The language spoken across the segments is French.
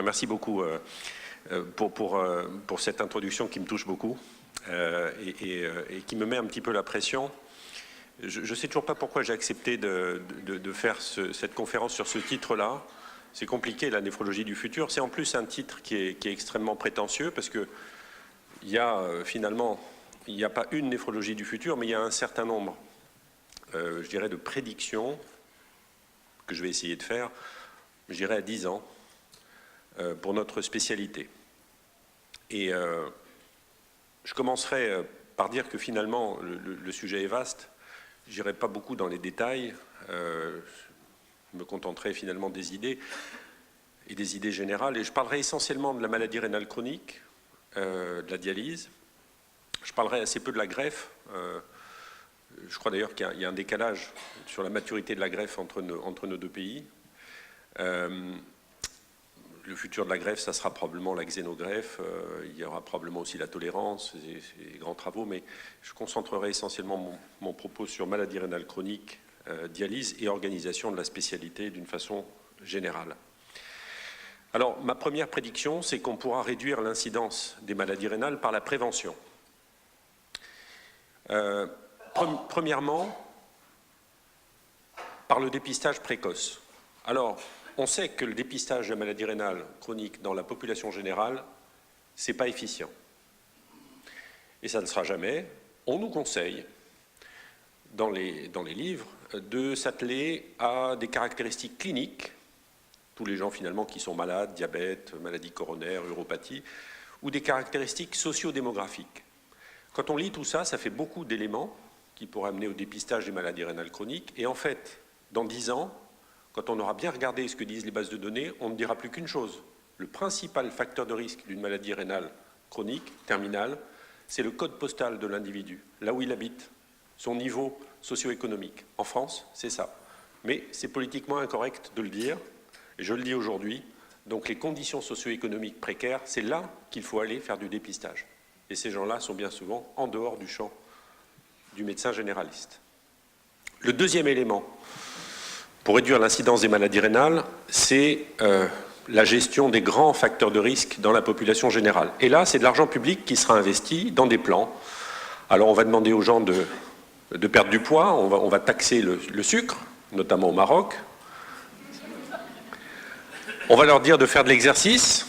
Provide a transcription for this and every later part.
Merci beaucoup pour cette introduction qui me touche beaucoup et qui me met un petit peu la pression. Je ne sais toujours pas pourquoi j'ai accepté de faire cette conférence sur ce titre-là. C'est compliqué, la néphrologie du futur. C'est en plus un titre qui est extrêmement prétentieux parce que il y a finalement, il n'y a pas une néphrologie du futur, mais il y a un certain nombre, je dirais, de prédictions que je vais essayer de faire, je dirais à 10 ans, pour notre spécialité. Et je commencerai par dire que finalement, le sujet est vaste. Je n'irai pas beaucoup dans les détails. Je me contenterai finalement des idées et des idées générales. Et je parlerai essentiellement de la maladie rénale chronique, de la dialyse. Je parlerai assez peu de la greffe. Je crois d'ailleurs qu'il y a un décalage sur la maturité de la greffe entre nos deux pays. Le futur de la greffe, ça sera probablement la xénogreffe. Il y aura probablement aussi la tolérance, ces grands travaux, mais je concentrerai essentiellement mon propos sur maladie rénale chronique, dialyse et organisation de la spécialité d'une façon générale. Alors, ma première prédiction, c'est qu'on pourra réduire l'incidence des maladies rénales par la prévention. Premièrement, par le dépistage précoce. Alors, on sait que le dépistage de maladies rénales chroniques dans la population générale, ce n'est pas efficient. Et ça ne sera jamais. On nous conseille, dans les livres, de s'atteler à des caractéristiques cliniques, tous les gens finalement qui sont malades, diabète, maladie coronaire, uropathie, ou des caractéristiques socio-démographiques. Quand on lit tout ça, ça fait beaucoup d'éléments qui pourraient amener au dépistage des maladies rénales chroniques. Et en fait, dans 10 ans, quand on aura bien regardé ce que disent les bases de données, on ne dira plus qu'une chose. Le principal facteur de risque d'une maladie rénale chronique, terminale, c'est le code postal de l'individu, là où il habite, son niveau socio-économique. En France, c'est ça. Mais c'est politiquement incorrect de le dire, et je le dis aujourd'hui. Donc les conditions socio-économiques précaires, c'est là qu'il faut aller faire du dépistage. Et ces gens-là sont bien souvent en dehors du champ du médecin généraliste. Le deuxième élément pour réduire l'incidence des maladies rénales, c'est la gestion des grands facteurs de risque dans la population générale. Et là, c'est de l'argent public qui sera investi dans des plans. Alors, on va demander aux gens de perdre du poids, on va taxer le sucre, notamment au Maroc. On va leur dire de faire de l'exercice,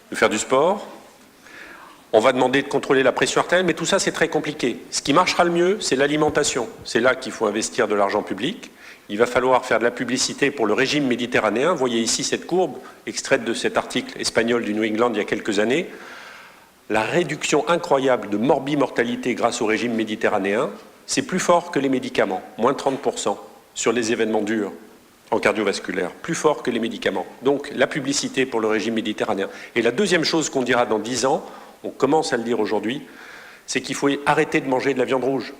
de faire du sport. On va demander de contrôler la pression artérielle, mais tout ça, c'est très compliqué. Ce qui marchera le mieux, c'est l'alimentation. C'est là qu'il faut investir de l'argent public. Il va falloir faire de la publicité pour le régime méditerranéen. Vous voyez ici cette courbe, extraite de cet article espagnol du New England il y a quelques années. La réduction incroyable de morbimortalité grâce au régime méditerranéen, c'est plus fort que les médicaments, moins 30% sur les événements durs en cardiovasculaire, plus fort que les médicaments. Donc la publicité pour le régime méditerranéen. Et la deuxième chose qu'on dira dans 10 ans, on commence à le dire aujourd'hui, c'est qu'il faut arrêter de manger de la viande rouge.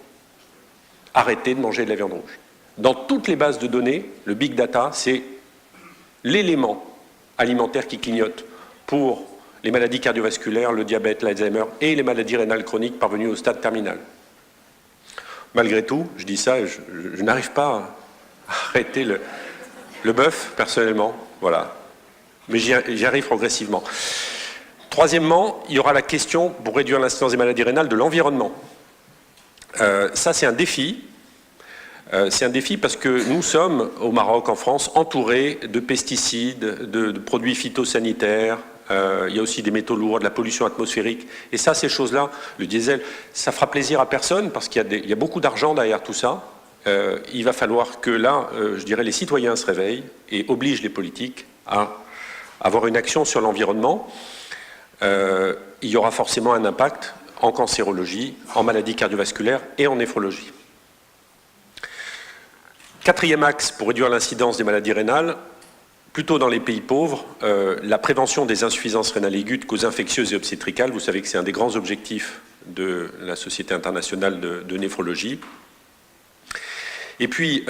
Arrêter de manger de la viande rouge. Dans toutes les bases de données, le big data, c'est l'élément alimentaire qui clignote pour les maladies cardiovasculaires, le diabète, l'Alzheimer et les maladies rénales chroniques parvenues au stade terminal. Malgré tout, je dis ça, je n'arrive pas à arrêter le bœuf, personnellement, voilà. Mais j'y arrive progressivement. Troisièmement, il y aura la question, pour réduire l'incidence des maladies rénales, de l'environnement. Ça, c'est un défi. C'est un défi parce que nous sommes, au Maroc, en France, entourés de pesticides, de produits phytosanitaires. Il y a aussi des métaux lourds, de la pollution atmosphérique. Et ça, ces choses-là, le diesel, ça fera plaisir à personne parce qu'il y a beaucoup d'argent derrière tout ça. Il va falloir que là, je dirais, les citoyens se réveillent et obligent les politiques à avoir une action sur l'environnement. Il y aura forcément un impact en cancérologie, en maladies cardiovasculaires et en néphrologie. Quatrième axe pour réduire l'incidence des maladies rénales, plutôt dans les pays pauvres, la prévention des insuffisances rénales aiguës de causes infectieuses et obstétricales. Vous savez que c'est un des grands objectifs de la Société internationale de néphrologie. Et puis,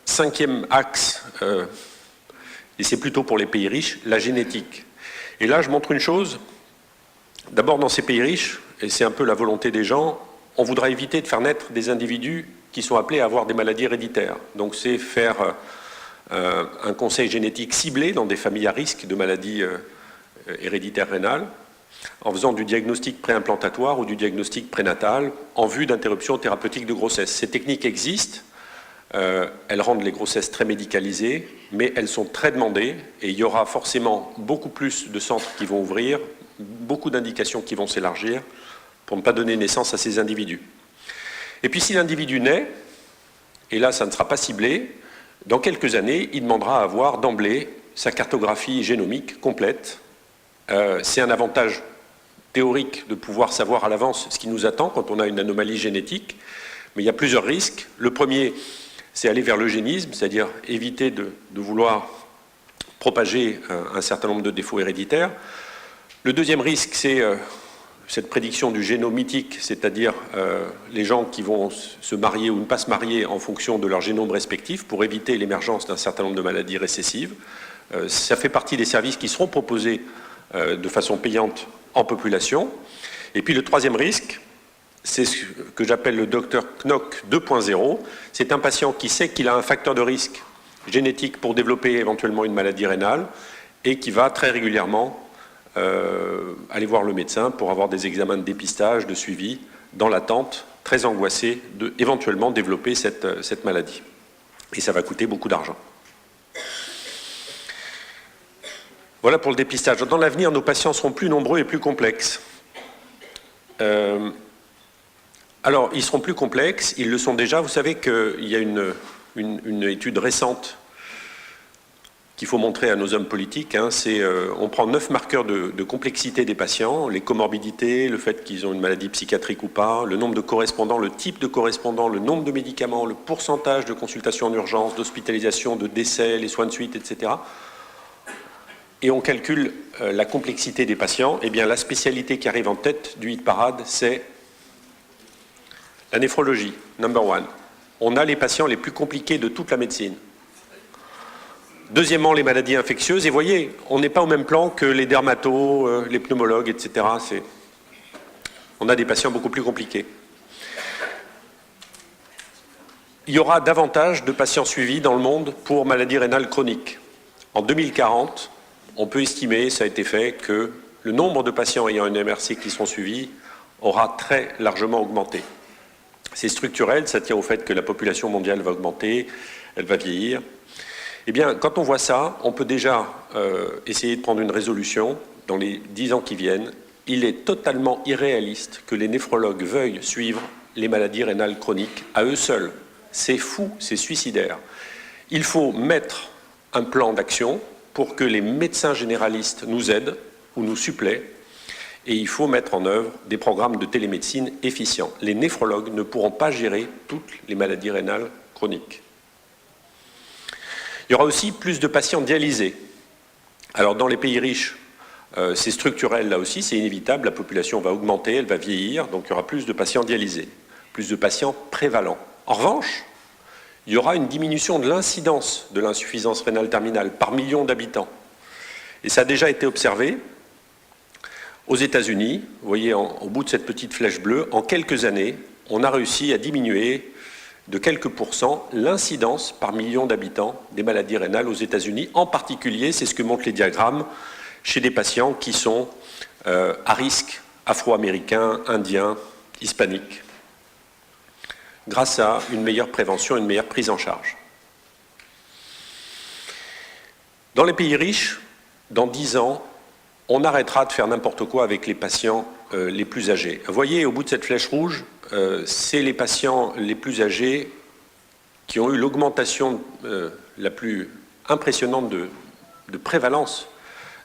cinquième axe, et c'est plutôt pour les pays riches, la génétique. Et là, je montre une chose. D'abord, dans ces pays riches, et c'est un peu la volonté des gens, on voudra éviter de faire naître des individus qui sont appelés à avoir des maladies héréditaires. Donc c'est faire un conseil génétique ciblé dans des familles à risque de maladies héréditaires rénales, en faisant du diagnostic préimplantatoire ou du diagnostic prénatal en vue d'interruption thérapeutique de grossesse. Ces techniques existent, elles rendent les grossesses très médicalisées, mais elles sont très demandées et il y aura forcément beaucoup plus de centres qui vont ouvrir, beaucoup d'indications qui vont s'élargir pour ne pas donner naissance à ces individus. Et puis si l'individu naît, et là ça ne sera pas ciblé, dans quelques années, il demandera à avoir d'emblée sa cartographie génomique complète. C'est un avantage théorique de pouvoir savoir à l'avance ce qui nous attend quand on a une anomalie génétique, mais il y a plusieurs risques. Le premier, c'est aller vers l'eugénisme, c'est-à-dire éviter de vouloir propager un certain nombre de défauts héréditaires. Le deuxième risque, c'est cette prédiction du génomitique, c'est-à-dire les gens qui vont se marier ou ne pas se marier en fonction de leur génome respectif pour éviter l'émergence d'un certain nombre de maladies récessives. Ça fait partie des services qui seront proposés de façon payante en population. Et puis le troisième risque, c'est ce que j'appelle le Dr Knock 2.0. C'est un patient qui sait qu'il a un facteur de risque génétique pour développer éventuellement une maladie rénale et qui va très régulièrement aller voir le médecin pour avoir des examens de dépistage, de suivi, dans l'attente, très angoissé, de éventuellement développer cette maladie. Et ça va coûter beaucoup d'argent. Voilà pour le dépistage. Dans l'avenir, nos patients seront plus nombreux et plus complexes. Alors, ils seront plus complexes, ils le sont déjà. Vous savez qu'il y a une étude récente qu'il faut montrer à nos hommes politiques, on prend 9 marqueurs de complexité des patients, les comorbidités, le fait qu'ils ont une maladie psychiatrique ou pas, le nombre de correspondants, le type de correspondant, le nombre de médicaments, le pourcentage de consultations en urgence, d'hospitalisation, de décès, les soins de suite, etc. Et on calcule la complexité des patients. Eh bien, la spécialité qui arrive en tête du hit parade, c'est la néphrologie, number one. On a les patients les plus compliqués de toute la médecine. Deuxièmement, les maladies infectieuses. Et vous voyez, on n'est pas au même plan que les dermatos, les pneumologues, etc. On a des patients beaucoup plus compliqués. Il y aura davantage de patients suivis dans le monde pour maladies rénales chroniques. En 2040, on peut estimer, ça a été fait, que le nombre de patients ayant une MRC qui sont suivis aura très largement augmenté. C'est structurel, ça tient au fait que la population mondiale va augmenter, elle va vieillir. Eh bien, quand on voit ça, on peut déjà essayer de prendre une résolution dans les 10 ans qui viennent. Il est totalement irréaliste que les néphrologues veuillent suivre les maladies rénales chroniques à eux seuls. C'est fou, c'est suicidaire. Il faut mettre un plan d'action pour que les médecins généralistes nous aident ou nous suppléent. Et il faut mettre en œuvre des programmes de télémédecine efficients. Les néphrologues ne pourront pas gérer toutes les maladies rénales chroniques. Il y aura aussi plus de patients dialysés. Alors dans les pays riches, c'est structurel là aussi, c'est inévitable, la population va augmenter, elle va vieillir, donc il y aura plus de patients dialysés, plus de patients prévalents. En revanche, il y aura une diminution de l'incidence de l'insuffisance rénale terminale par million d'habitants. Et ça a déjà été observé aux États-Unis. Vous voyez au bout de cette petite flèche bleue, en quelques années, on a réussi à diminuer de quelques pourcents l'incidence par million d'habitants des maladies rénales aux États-Unis. En particulier, c'est ce que montrent les diagrammes, chez des patients qui sont à risque, afro-américains, indiens, hispaniques, grâce à une meilleure prévention, une meilleure prise en charge. Dans les pays riches, dans 10 ans, on arrêtera de faire n'importe quoi avec les patients les plus âgés. Vous voyez, au bout de cette flèche rouge, c'est les patients les plus âgés qui ont eu l'augmentation la plus impressionnante de prévalence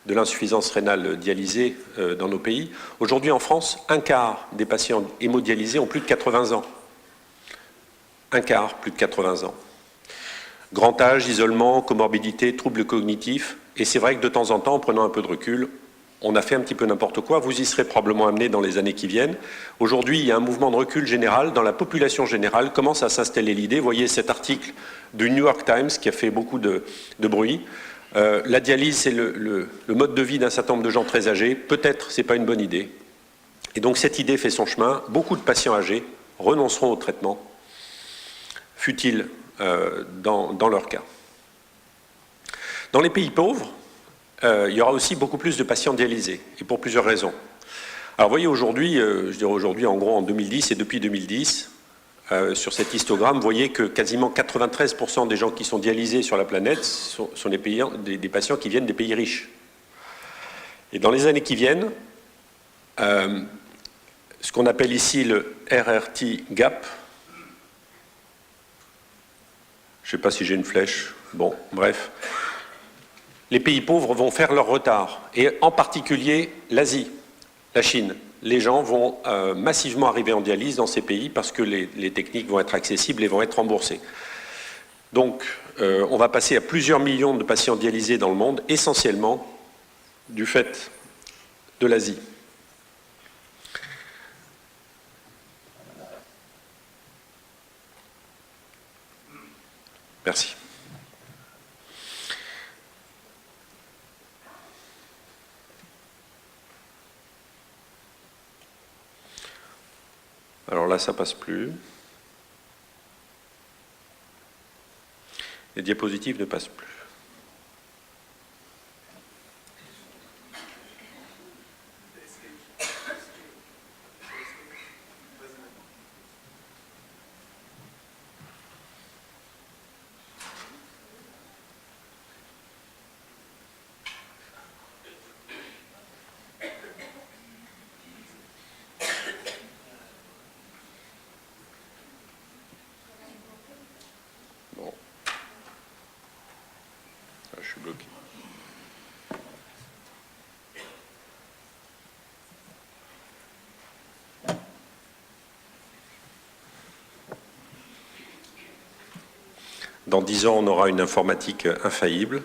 de l'insuffisance rénale dialysée dans nos pays. Aujourd'hui, en France, un quart des patients hémodialysés ont plus de 80 ans. Un quart, plus de 80 ans. Grand âge, isolement, comorbidité, troubles cognitifs. Et c'est vrai que de temps en temps, en prenant un peu de recul, on a fait un petit peu n'importe quoi. Vous y serez probablement amenés dans les années qui viennent. Aujourd'hui, il y a un mouvement de recul général. Dans la population générale, commence à s'installer l'idée. Vous voyez cet article du New York Times qui a fait beaucoup de bruit. La dialyse, c'est le mode de vie d'un certain nombre de gens très âgés. Peut-être, ce n'est pas une bonne idée. Et donc, cette idée fait son chemin. Beaucoup de patients âgés renonceront au traitement, fût-il dans leur cas. Dans les pays pauvres, il y aura aussi beaucoup plus de patients dialysés, et pour plusieurs raisons. Alors vous voyez aujourd'hui, je dirais aujourd'hui en gros en 2010 et depuis 2010, sur cet histogramme, vous voyez que quasiment 93% des gens qui sont dialysés sur la planète sont des patients qui viennent des pays riches. Et dans les années qui viennent, ce qu'on appelle ici le RRT gap, je ne sais pas si j'ai une flèche, bon, bref, les pays pauvres vont faire leur retard, et en particulier l'Asie, la Chine. Les gens vont massivement arriver en dialyse dans ces pays parce que les techniques vont être accessibles et vont être remboursées. Donc, on va passer à plusieurs millions de patients dialysés dans le monde, essentiellement du fait de l'Asie. Merci. Alors là, ça passe plus. Les diapositives ne passent plus. Je suis bloqué. Dans 10 ans, on aura une informatique infaillible.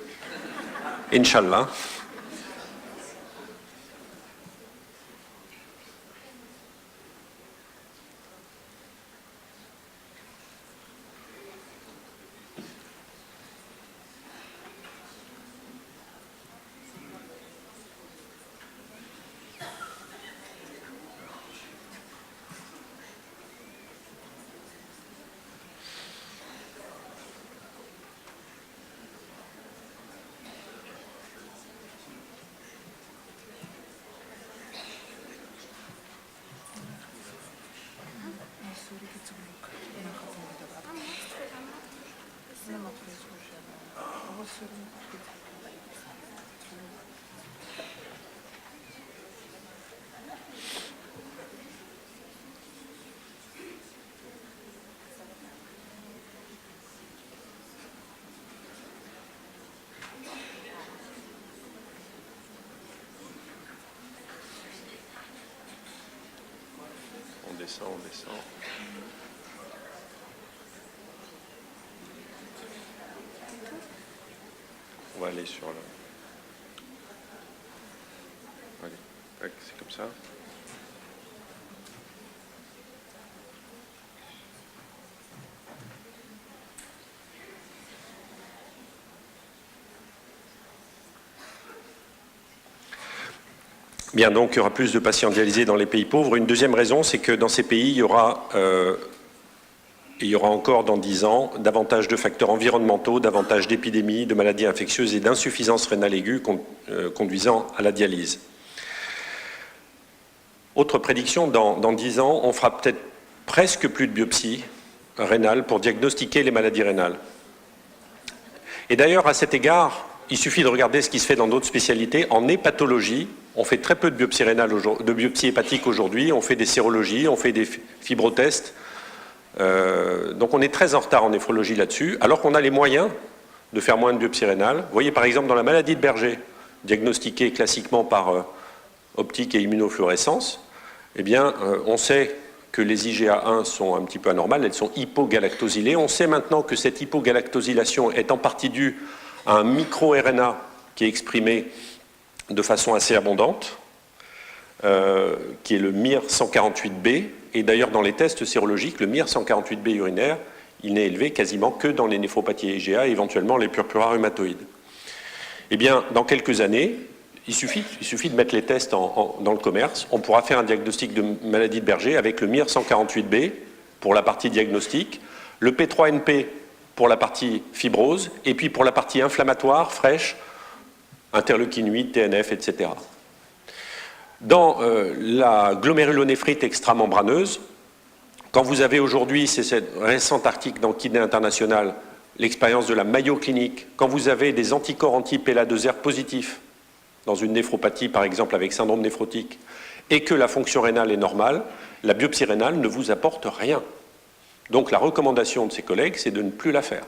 Inch'Allah. On descend, on descend. On va aller sur le... Allez, c'est comme ça. Bien, donc il y aura plus de patients dialysés dans les pays pauvres. Une deuxième raison, c'est que dans ces pays, il y aura encore dans 10 ans davantage de facteurs environnementaux, davantage d'épidémies, de maladies infectieuses et d'insuffisance rénale aiguë conduisant à la dialyse. Autre prédiction, dans 10 ans, on fera peut-être presque plus de biopsies rénales pour diagnostiquer les maladies rénales. Et d'ailleurs, à cet égard, il suffit de regarder ce qui se fait dans d'autres spécialités. En hépatologie, on fait très peu de biopsies rénales, de biopsies hépatiques aujourd'hui. On fait des sérologies, on fait des fibrotests. Donc on est très en retard en néphrologie là-dessus, alors qu'on a les moyens de faire moins de biopsies rénales. Vous voyez par exemple dans la maladie de Berger, diagnostiquée classiquement par optique et immunofluorescence, eh bien on sait que les IgA1 sont un petit peu anormales, elles sont hypogalactosylées. On sait maintenant que cette hypogalactosylation est en partie due à un micro-RNA qui est exprimé de façon assez abondante, qui est le MIR148B. Et d'ailleurs, dans les tests sérologiques, le MIR148B urinaire, il n'est élevé quasiment que dans les néphropathies IgA et éventuellement les purpura rhumatoïdes. Eh bien, dans quelques années, il suffit de mettre les tests dans le commerce. On pourra faire un diagnostic de maladie de Berger avec le MIR148B pour la partie diagnostique, le P3NP pour la partie fibrose, et puis pour la partie inflammatoire, fraîche, interleukine 8, TNF, etc. Dans la glomérulonéphrite extramembraneuse, quand vous avez aujourd'hui, c'est cet récent article dans Kidney International, l'expérience de la Mayo Clinic, quand vous avez des anticorps anti-PLA2R positifs, dans une néphropathie par exemple avec syndrome néphrotique, et que la fonction rénale est normale, la biopsie rénale ne vous apporte rien. Donc la recommandation de ses collègues, c'est de ne plus la faire.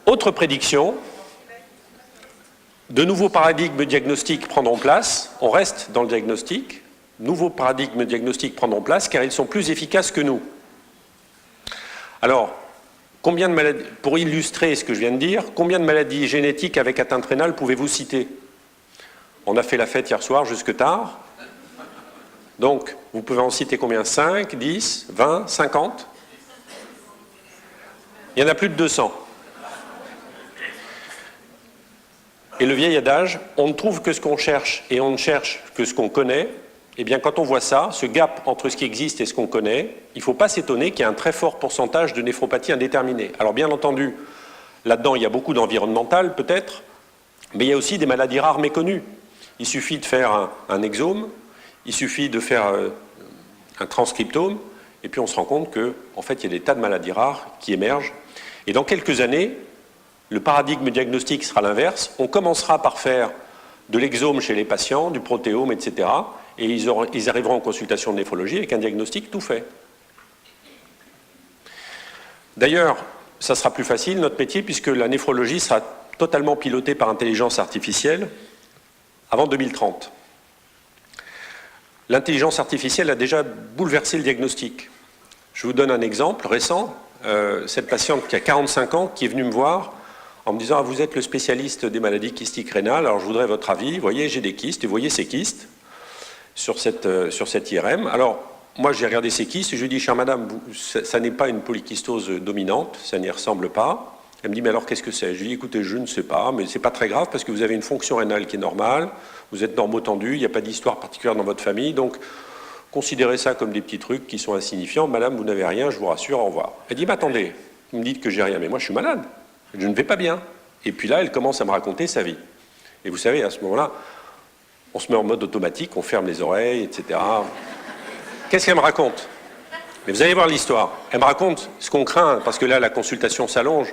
Autre prédiction, de nouveaux paradigmes diagnostiques prendront place, on reste dans le diagnostic, nouveaux paradigmes diagnostiques prendront place car ils sont plus efficaces que nous. Alors, combien de maladies, pour illustrer ce que je viens de dire, combien de maladies génétiques avec atteinte rénale pouvez-vous citer? On a fait la fête hier soir jusque tard. Donc, vous pouvez en citer combien? 5, 10, 20, 50? Il y en a plus de 200. Et le vieil adage, on ne trouve que ce qu'on cherche et on ne cherche que ce qu'on connaît. Eh bien, quand on voit ça, ce gap entre ce qui existe et ce qu'on connaît, il ne faut pas s'étonner qu'il y ait un très fort pourcentage de néphropathie indéterminée. Alors, bien entendu, là-dedans, il y a beaucoup d'environnemental, peut-être, mais il y a aussi des maladies rares méconnues. Il suffit de faire un exome, il suffit de faire un transcriptome, et puis on se rend compte qu'en fait, il y a des tas de maladies rares qui émergent. Et dans quelques années, le paradigme diagnostique sera l'inverse. On commencera par faire de l'exome chez les patients, du protéome, etc. Et ils arriveront en consultation de néphrologie avec un diagnostic tout fait. D'ailleurs, ça sera plus facile, notre métier, puisque la néphrologie sera totalement pilotée par intelligence artificielle avant 2030. L'intelligence artificielle a déjà bouleversé le diagnostic. Je vous donne un exemple récent. Cette patiente qui a 45 ans, qui est venue me voir en me disant « Ah, vous êtes le spécialiste des maladies kystiques rénales, alors je voudrais votre avis. Vous voyez, j'ai des kystes, et vous voyez ces kystes sur cette IRM. Alors, moi, j'ai regardé ces kystes et je lui ai dit « Chère madame, ça n'est pas une polykystose dominante, ça n'y ressemble pas. » Elle me dit « Mais alors, qu'est-ce que c'est ?» Je lui ai dit « Écoutez, je ne sais pas, mais c'est pas très grave parce que vous avez une fonction rénale qui est normale, vous êtes normotendu, il n'y a pas d'histoire particulière dans votre famille, donc considérez ça comme des petits trucs qui sont insignifiants. Madame, vous n'avez rien, je vous rassure, au revoir. » Elle dit « Mais attendez, vous me dites que j'ai rien, mais moi je suis malade. Je ne vais pas bien. » Et puis là, elle commence à me raconter sa vie. Et vous savez, à ce moment-là, on se met en mode automatique, on ferme les oreilles, etc. Qu'est-ce qu'elle me raconte? Mais vous allez voir l'histoire. Elle me raconte ce qu'on craint, parce que là, la consultation s'allonge.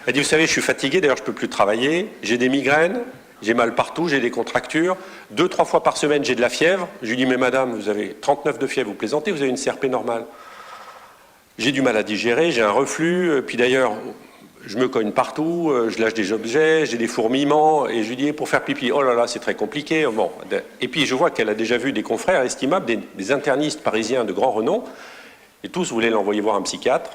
Elle dit, vous savez, je suis fatigué, d'ailleurs, je ne peux plus travailler, j'ai des migraines, j'ai mal partout, j'ai des contractures, 2-3 fois par semaine, j'ai de la fièvre. Je lui dis, mais madame, vous avez 39 de fièvre, vous plaisantez, vous avez une CRP normale. J'ai du mal à digérer, j'ai un reflux, puis d'ailleurs, je me cogne partout, je lâche des objets, j'ai des fourmillements, et je lui dis, pour faire pipi, oh là là, c'est très compliqué. Bon. Et puis je vois qu'elle a déjà vu des confrères estimables, des internistes parisiens de grand renom, et tous voulaient l'envoyer voir un psychiatre.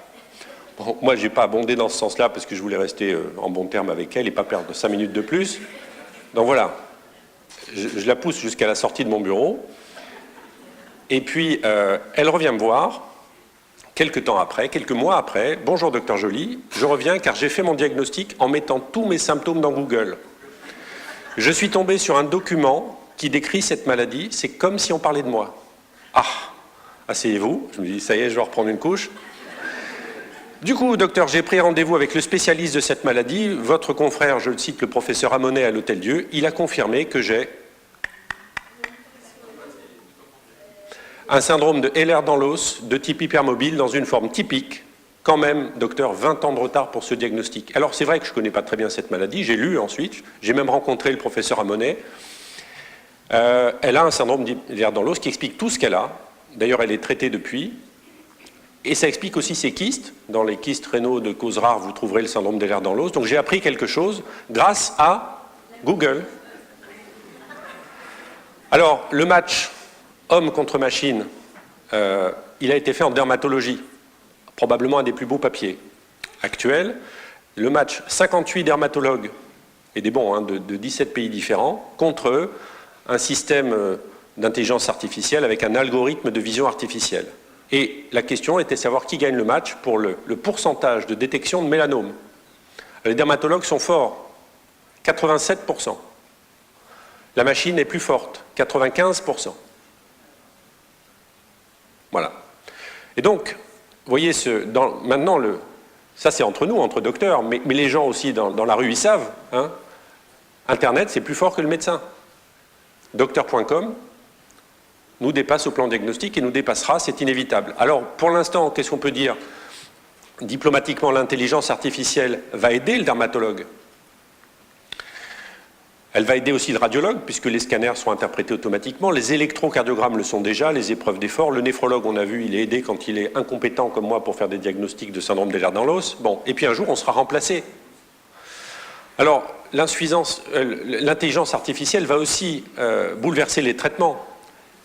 Bon, moi, je n'ai pas abondé dans ce sens-là, parce que je voulais rester en bon terme avec elle et pas perdre 5 minutes de plus. Donc voilà, je la pousse jusqu'à la sortie de mon bureau, et puis elle revient me voir, quelques temps après, quelques mois après, « Bonjour, docteur Joly, je reviens car j'ai fait mon diagnostic en mettant tous mes symptômes dans Google. Je suis tombé sur un document qui décrit cette maladie, c'est comme si on parlait de moi. » Ah, asseyez-vous, je me dis, ça y est, je vais reprendre une couche. Du coup, docteur, j'ai pris rendez-vous avec le spécialiste de cette maladie, votre confrère, je le cite, le professeur Amonet à l'Hôtel-Dieu, il a confirmé que j'ai un syndrome de Ehlers-Danlos de type hypermobile dans une forme typique. Quand même, docteur, 20 ans de retard pour ce diagnostic. Alors c'est vrai que je ne connais pas très bien cette maladie, j'ai lu ensuite, j'ai même rencontré le professeur Amonet. Elle a un syndrome d'Ehlers-Danlos qui explique tout ce qu'elle a. D'ailleurs, elle est traitée depuis. Et ça explique aussi ses kystes. Dans les kystes rénaux de cause rare, vous trouverez le syndrome d'Ehlers-Danlos. Donc j'ai appris quelque chose grâce à Google. Alors, le match homme contre machine, il a été fait en dermatologie, probablement un des plus beaux papiers actuels. Le match, 58 dermatologues, et des bons, hein, de 17 pays différents, contre un système d'intelligence artificielle avec un algorithme de vision artificielle. Et la question était de savoir qui gagne le match pour le pourcentage de détection de mélanome. Les dermatologues sont forts, 87%. La machine est plus forte, 95%. Voilà. Et donc, voyez, maintenant, ça c'est entre nous, entre docteurs, mais les gens aussi dans la rue, ils savent, hein, Internet, c'est plus fort que le médecin. Docteur.com nous dépasse au plan diagnostic et nous dépassera, c'est inévitable. Alors, pour l'instant, qu'est-ce qu'on peut dire? Diplomatiquement, l'intelligence artificielle va aider le dermatologue. Elle va aider aussi le radiologue, puisque les scanners sont interprétés automatiquement. Les électrocardiogrammes le sont déjà, les épreuves d'effort. Le néphrologue, on a vu, il est aidé quand il est incompétent comme moi pour faire des diagnostics de syndrome des lèvres dans l'os. Bon, et puis un jour, on sera remplacé. Alors, l'intelligence artificielle va aussi bouleverser les traitements.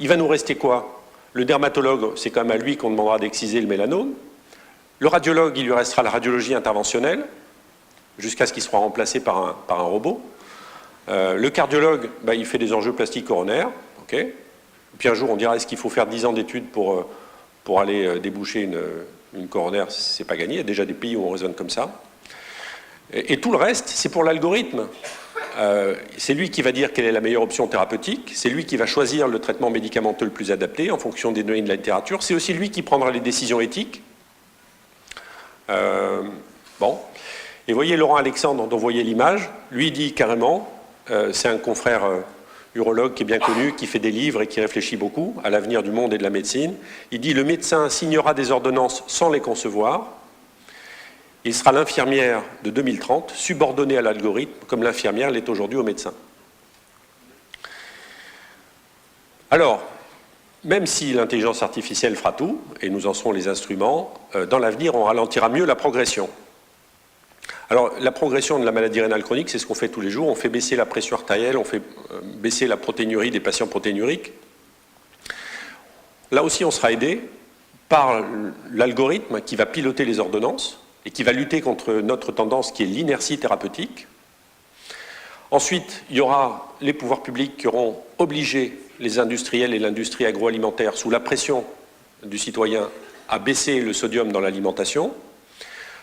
Il va nous rester quoi? Le dermatologue, c'est quand même à lui qu'on demandera d'exciser le mélanome. Le radiologue, il lui restera la radiologie interventionnelle, jusqu'à ce qu'il soit remplacé par un robot. Le cardiologue, il fait des enjeux plastiques coronaires. Okay. Puis un jour, on dira, est-ce qu'il faut faire 10 ans d'études pour aller déboucher une coronaire? C'est pas gagné, il y a déjà des pays où on raisonne comme ça. Et tout le reste, c'est pour l'algorithme. C'est lui qui va dire quelle est la meilleure option thérapeutique, c'est lui qui va choisir le traitement médicamenteux le plus adapté en fonction des données de la littérature, c'est aussi lui qui prendra les décisions éthiques. Bon. Et voyez Laurent Alexandre, dont vous voyez l'image, lui dit carrément, c'est un confrère urologue qui est bien connu, qui fait des livres et qui réfléchit beaucoup à l'avenir du monde et de la médecine. Il dit, le médecin signera des ordonnances sans les concevoir. Il sera l'infirmière de 2030, subordonnée à l'algorithme, comme l'infirmière l'est aujourd'hui au médecin. Alors, même si l'intelligence artificielle fera tout, et nous en serons les instruments, dans l'avenir, on ralentira mieux la progression. Alors, la progression de la maladie rénale chronique, c'est ce qu'on fait tous les jours. On fait baisser la pression artérielle, on fait baisser la protéinurie des patients protéinuriques. Là aussi, on sera aidé par l'algorithme qui va piloter les ordonnances et qui va lutter contre notre tendance qui est l'inertie thérapeutique. Ensuite, il y aura les pouvoirs publics qui auront obligé les industriels et l'industrie agroalimentaire, sous la pression du citoyen, à baisser le sodium dans l'alimentation.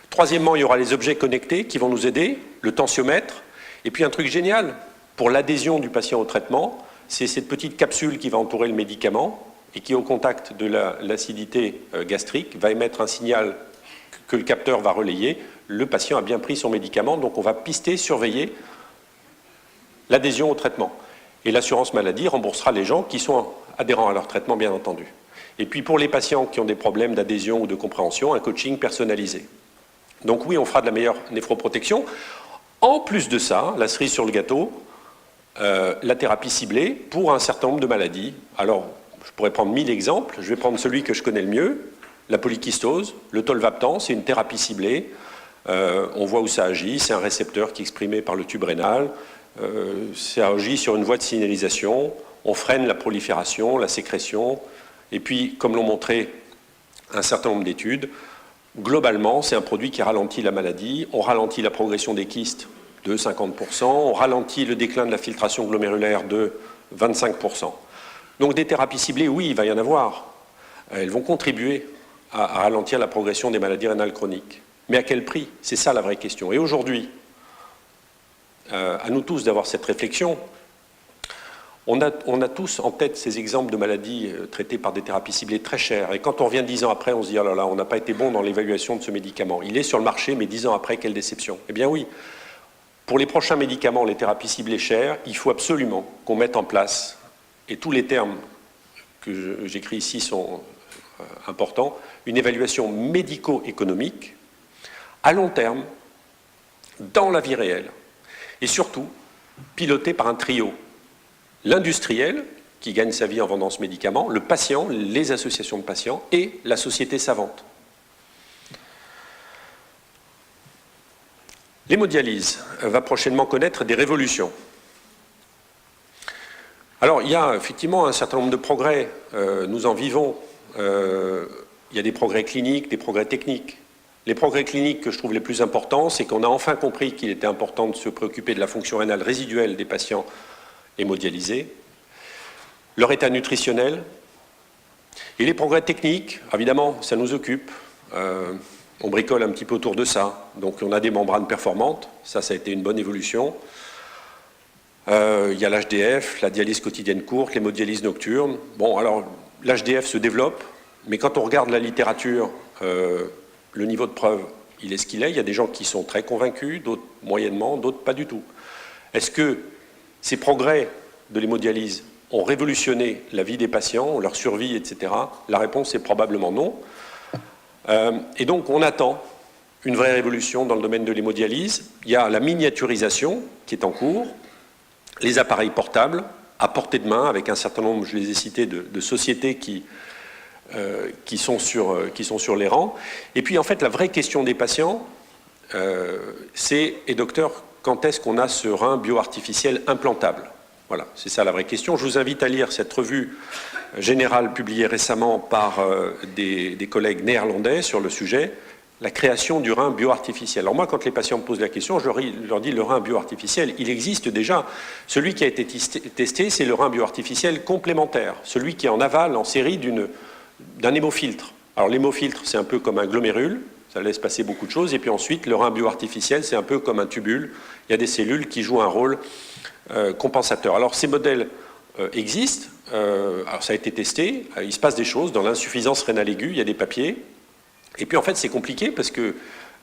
Troisièmement, il y aura les objets connectés qui vont nous aider, le tensiomètre. Et puis un truc génial, pour l'adhésion du patient au traitement, c'est cette petite capsule qui va entourer le médicament et qui, au contact de l'acidité gastrique, va émettre un signal que le capteur va relayer. Le patient a bien pris son médicament, donc on va pister, surveiller l'adhésion au traitement. Et l'assurance maladie remboursera les gens qui sont adhérents à leur traitement, bien entendu. Et puis pour les patients qui ont des problèmes d'adhésion ou de compréhension, un coaching personnalisé. Donc oui, on fera de la meilleure néphroprotection. En plus de ça, la cerise sur le gâteau, la thérapie ciblée pour un certain nombre de maladies. Alors, je pourrais prendre 1000 exemples. Je vais prendre celui que je connais le mieux, la polykystose. Le tolvaptan, c'est une thérapie ciblée. On voit où ça agit. C'est un récepteur qui est exprimé par le tube rénal. Ça agit sur une voie de signalisation. On freine la prolifération, la sécrétion. Et puis, comme l'ont montré un certain nombre d'études, globalement, c'est un produit qui ralentit la maladie. On ralentit la progression des kystes de 50%. On ralentit le déclin de la filtration glomérulaire de 25%. Donc des thérapies ciblées, oui, il va y en avoir. Elles vont contribuer à ralentir la progression des maladies rénales chroniques. Mais à quel prix? C'est ça la vraie question. Et aujourd'hui, à nous tous d'avoir cette réflexion. On a tous en tête ces exemples de maladies traitées par des thérapies ciblées très chères. Et quand on revient 10 ans après, on se dit « oh là là, on n'a pas été bon dans l'évaluation de ce médicament. Il est sur le marché, mais 10 ans après, quelle déception !» Eh bien oui, pour les prochains médicaments, les thérapies ciblées chères, il faut absolument qu'on mette en place, et tous les termes que j'écris ici sont importants, une évaluation médico-économique à long terme, dans la vie réelle, et surtout pilotée par un trio. L'industriel, qui gagne sa vie en vendant ce médicament, le patient, les associations de patients et la société savante. L'hémodialyse va prochainement connaître des révolutions. Alors, il y a effectivement un certain nombre de progrès, nous en vivons. Il y a des progrès cliniques, des progrès techniques. Les progrès cliniques que je trouve les plus importants, c'est qu'on a enfin compris qu'il était important de se préoccuper de la fonction rénale résiduelle des patients hémodialysés, leur état nutritionnel, et les progrès techniques, évidemment, ça nous occupe. On bricole un petit peu autour de ça. Donc on a des membranes performantes, ça a été une bonne évolution. Il y a l'HDF, la dialyse quotidienne courte, l'hémodialyse nocturne. Bon, alors l'HDF se développe, mais quand on regarde la littérature, le niveau de preuve, il est ce qu'il est. Il y a des gens qui sont très convaincus, d'autres moyennement, d'autres pas du tout. Est-ce que ces progrès de l'hémodialyse ont révolutionné la vie des patients, leur survie, etc. La réponse est probablement non. Et donc on attend une vraie révolution dans le domaine de l'hémodialyse. Il y a la miniaturisation qui est en cours, les appareils portables à portée de main avec un certain nombre, je les ai cités, de sociétés qui sont sur les rangs. Et puis en fait la vraie question des patients, c'est, et docteur, quand est-ce qu'on a ce rein bioartificiel implantable? Voilà, c'est ça la vraie question. Je vous invite à lire cette revue générale publiée récemment par des collègues néerlandais sur le sujet, la création du rein bioartificiel. Alors moi, quand les patients me posent la question, je leur dis le rein bioartificiel, il existe déjà. Celui qui a été testé, c'est le rein bioartificiel complémentaire, celui qui est en aval, en série d'un hémofiltre. Alors l'hémofiltre, c'est un peu comme un glomérule, ça laisse passer beaucoup de choses, et puis ensuite, le rein bioartificiel, c'est un peu comme un tubule, il y a des cellules qui jouent un rôle compensateur. Alors ces modèles existent, alors ça a été testé, il se passe des choses, dans l'insuffisance rénale aiguë, il y a des papiers, et puis en fait c'est compliqué parce que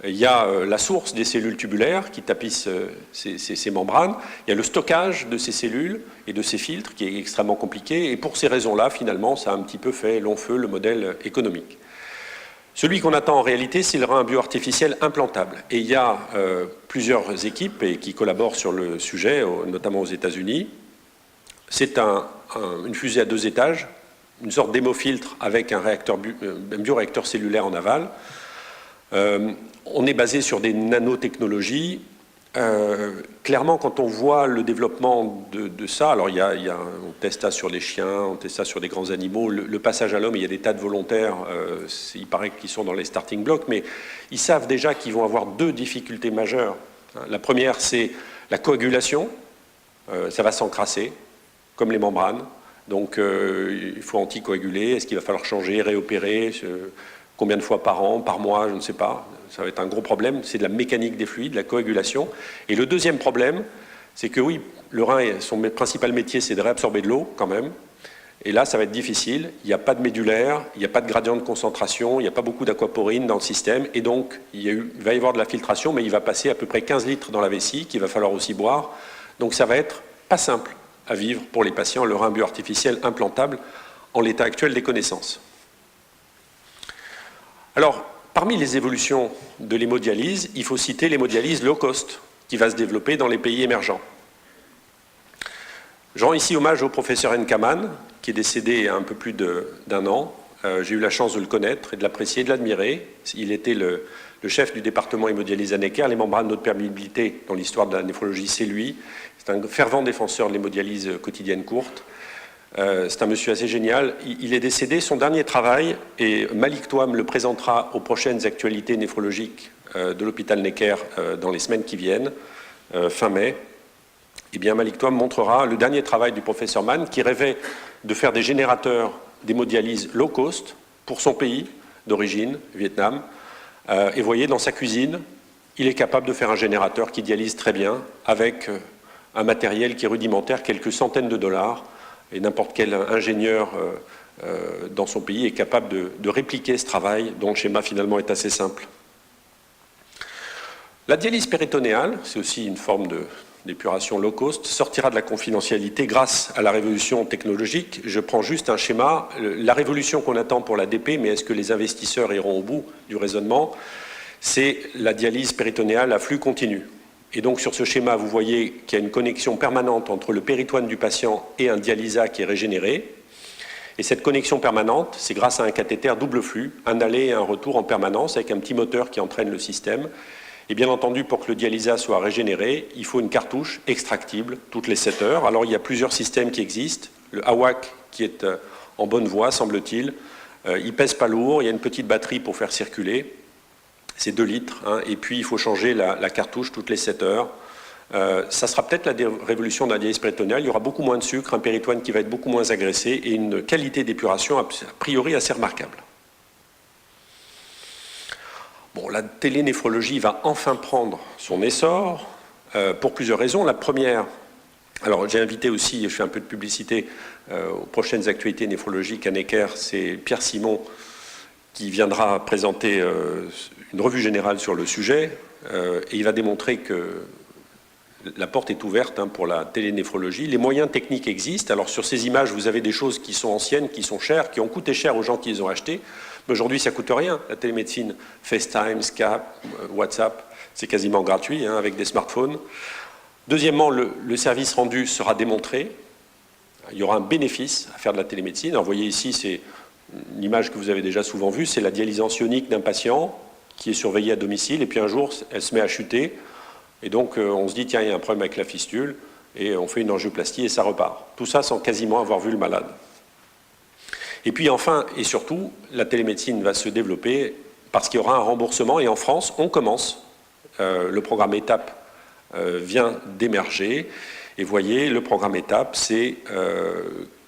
il y a la source des cellules tubulaires qui tapissent ces membranes, il y a le stockage de ces cellules et de ces filtres qui est extrêmement compliqué, et pour ces raisons-là, finalement, ça a un petit peu fait long feu le modèle économique. Celui qu'on attend en réalité, c'est le rein bioartificiel implantable. Et il y a plusieurs équipes qui collaborent sur le sujet, notamment aux États-Unis. C'est une fusée à 2 étages, une sorte d'hémofiltre avec un bioréacteur cellulaire en aval. On est basé sur des nanotechnologies. Clairement, quand on voit le développement de ça, alors on teste ça sur les chiens, on teste ça sur des grands animaux, le passage à l'homme, il y a des tas de volontaires, il paraît qu'ils sont dans les starting blocks, mais ils savent déjà qu'ils vont avoir 2 difficultés majeures. La première, c'est la coagulation, ça va s'encrasser, comme les membranes, donc il faut anticoaguler, est-ce qu'il va falloir changer, réopérer, combien de fois par an, par mois, je ne sais pas. Ça va être un gros problème, c'est de la mécanique des fluides, la coagulation. Et le deuxième problème, c'est que oui, le rein, son principal métier, c'est de réabsorber de l'eau quand même. Et là, ça va être difficile. Il n'y a pas de médulaire, il n'y a pas de gradient de concentration, il n'y a pas beaucoup d'aquaporine dans le système. Et donc, il va y avoir de la filtration, mais il va passer à peu près 15 litres dans la vessie, qu'il va falloir aussi boire. Donc ça va être pas simple à vivre pour les patients, le rein bioartificiel implantable en l'état actuel des connaissances. Alors, parmi les évolutions de l'hémodialyse, il faut citer l'hémodialyse low cost qui va se développer dans les pays émergents. Je rends ici hommage au professeur Nkaman, qui est décédé il y a un peu plus d'1 an. J'ai eu la chance de le connaître et de l'apprécier et de l'admirer. Il était le chef du département hémodialyse à Necker. Les membranes de perméabilité dans l'histoire de la néphrologie, c'est lui. C'est un fervent défenseur de l'hémodialyse quotidienne courte. C'est un monsieur assez génial. Il est décédé, son dernier travail, et Malik Touam le présentera aux prochaines actualités néphrologiques de l'hôpital Necker dans les semaines qui viennent, fin mai. Eh bien, Malik Touam montrera le dernier travail du professeur Mann qui rêvait de faire des générateurs d'hémodialyse low cost pour son pays d'origine, Vietnam. Et vous voyez, dans sa cuisine, il est capable de faire un générateur qui dialyse très bien avec un matériel qui est rudimentaire, quelques centaines de dollars. Et n'importe quel ingénieur dans son pays est capable de répliquer ce travail dont le schéma finalement est assez simple. La dialyse péritonéale, c'est aussi une forme d'épuration low cost, sortira de la confidentialité grâce à la révolution technologique. Je prends juste un schéma. La révolution qu'on attend pour la DP, mais est-ce que les investisseurs iront au bout du raisonnement? C'est la dialyse péritonéale à flux continu. Et donc sur ce schéma, vous voyez qu'il y a une connexion permanente entre le péritoine du patient et un dialysat qui est régénéré. Et cette connexion permanente, c'est grâce à un cathéter double flux, un aller et un retour en permanence avec un petit moteur qui entraîne le système. Et bien entendu, pour que le dialysat soit régénéré, il faut une cartouche extractible toutes les 7 heures. Alors il y a plusieurs systèmes qui existent. Le AWAC qui est en bonne voie, semble-t-il. Il pèse pas lourd, il y a une petite batterie pour faire circuler. C'est 2 litres, hein, et puis il faut changer la cartouche toutes les 7 heures. Ça sera peut-être la révolution de la dialyse péritonéale. Il y aura beaucoup moins de sucre, un péritoine qui va être beaucoup moins agressé et une qualité d'épuration a priori assez remarquable. Bon, la télénéphrologie va enfin prendre son essor pour plusieurs raisons. La première, alors j'ai invité aussi, je fais un peu de publicité aux prochaines actualités néphrologiques à Necker, c'est Pierre Simon, qui viendra présenter une revue générale sur le sujet, et il va démontrer que la porte est ouverte pour la télénéphrologie. Les moyens techniques existent. Alors sur ces images, vous avez des choses qui sont anciennes, qui sont chères, qui ont coûté cher aux gens qui les ont achetées. Mais aujourd'hui, ça ne coûte rien. La télémédecine, FaceTime, Skype, WhatsApp, c'est quasiment gratuit avec des smartphones. Deuxièmement, le service rendu sera démontré. Il y aura un bénéfice à faire de la télémédecine. Alors, vous voyez ici, c'est une image que vous avez déjà souvent vue, c'est la dialyse ionique d'un patient qui est surveillé à domicile, et puis un jour, elle se met à chuter. Et donc, on se dit, tiens, il y a un problème avec la fistule, et on fait une angioplastie et ça repart. Tout ça sans quasiment avoir vu le malade. Et puis enfin, et surtout, la télémédecine va se développer parce qu'il y aura un remboursement, et en France, on commence. Le programme ETAP vient d'émerger, et vous voyez, le programme ETAP, c'est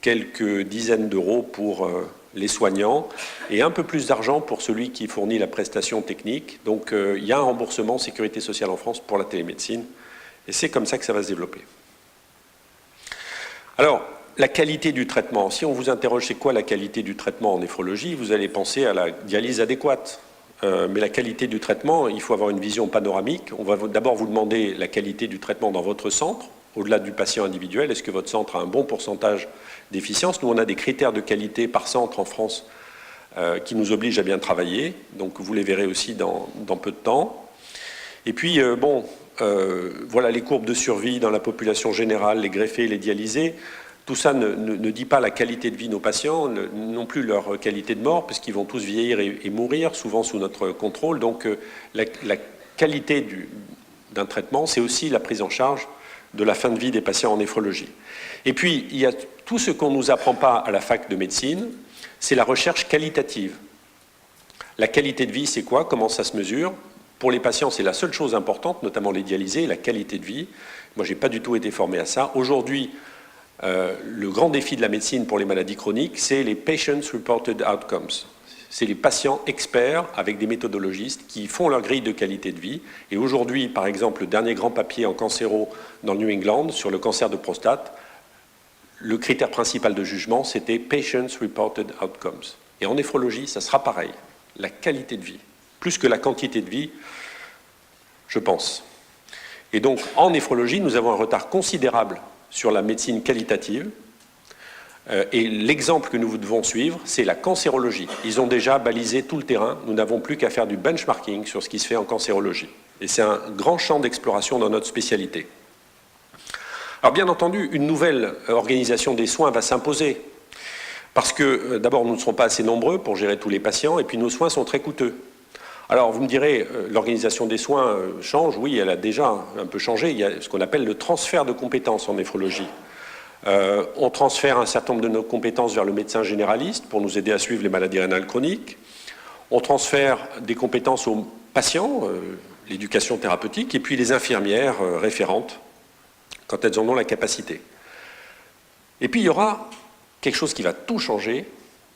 quelques dizaines d'euros pour les soignants, et un peu plus d'argent pour celui qui fournit la prestation technique. Donc il y a un remboursement Sécurité sociale en France pour la télémédecine, et c'est comme ça que ça va se développer. Alors, la qualité du traitement. Si on vous interroge c'est quoi la qualité du traitement en néphrologie, vous allez penser à la dialyse adéquate. Mais la qualité du traitement, il faut avoir une vision panoramique. On va d'abord vous demander la qualité du traitement dans votre centre, au-delà du patient individuel. Est-ce que votre centre a un bon pourcentage d'efficience? Nous, on a des critères de qualité par centre en France qui nous obligent à bien travailler. Donc, vous les verrez aussi dans peu de temps. Et puis, voilà les courbes de survie dans la population générale, les greffés, les dialysés. Tout ça ne dit pas la qualité de vie de nos patients, non plus leur qualité de mort, puisqu'ils vont tous vieillir et mourir, souvent sous notre contrôle. Donc la qualité d'un traitement, c'est aussi la prise en charge de la fin de vie des patients en néphrologie. Et puis, il y a tout ce qu'on ne nous apprend pas à la fac de médecine, c'est la recherche qualitative. La qualité de vie, c'est quoi? Comment ça se mesure? Pour les patients, c'est la seule chose importante, notamment les dialysés, la qualité de vie. Moi, je n'ai pas du tout été formé à ça. Aujourd'hui, le grand défi de la médecine pour les maladies chroniques, c'est les Patients Reported Outcomes. C'est les patients experts avec des méthodologistes qui font leur grille de qualité de vie. Et aujourd'hui, par exemple, le dernier grand papier en cancéro dans le New England sur le cancer de prostate, le critère principal de jugement, c'était Patients Reported Outcomes. Et en néphrologie, ça sera pareil, la qualité de vie, plus que la quantité de vie, je pense. Et donc, en néphrologie, nous avons un retard considérable sur la médecine qualitative. Et l'exemple que nous devons suivre, c'est la cancérologie. Ils ont déjà balisé tout le terrain. Nous n'avons plus qu'à faire du benchmarking sur ce qui se fait en cancérologie. Et c'est un grand champ d'exploration dans notre spécialité. Alors bien entendu, une nouvelle organisation des soins va s'imposer. Parce que d'abord, nous ne serons pas assez nombreux pour gérer tous les patients, et puis nos soins sont très coûteux. Alors vous me direz, l'organisation des soins change. Oui, elle a déjà un peu changé. Il y a ce qu'on appelle le transfert de compétences en néphrologie. On transfère un certain nombre de nos compétences vers le médecin généraliste pour nous aider à suivre les maladies rénales chroniques. On transfère des compétences aux patients, l'éducation thérapeutique, et puis les infirmières référentes, quand elles en ont la capacité. Et puis il y aura quelque chose qui va tout changer.